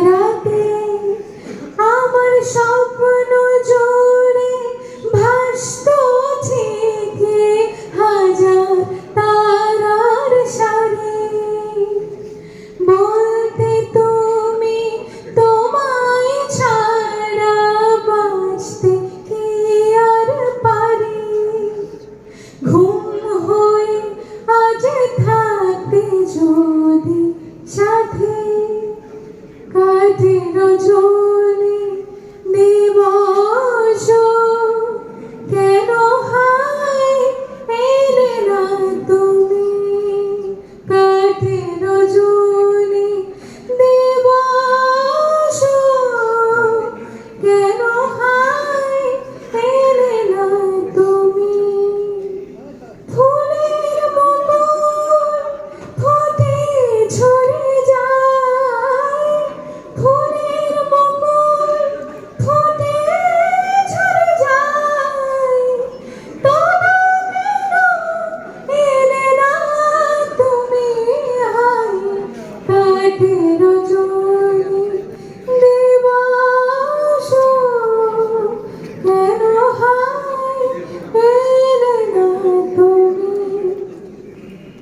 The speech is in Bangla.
রাতে আমার স্বপ্ন জোড়ে ভাসত থেকে হাজার তারার সারি। বলতে তুমি তোমায় ছাড়া বাঁচতে কি আর পারি। ঘুম হয়ে আজ থাকতে যদি সাথে কাটে রজনী।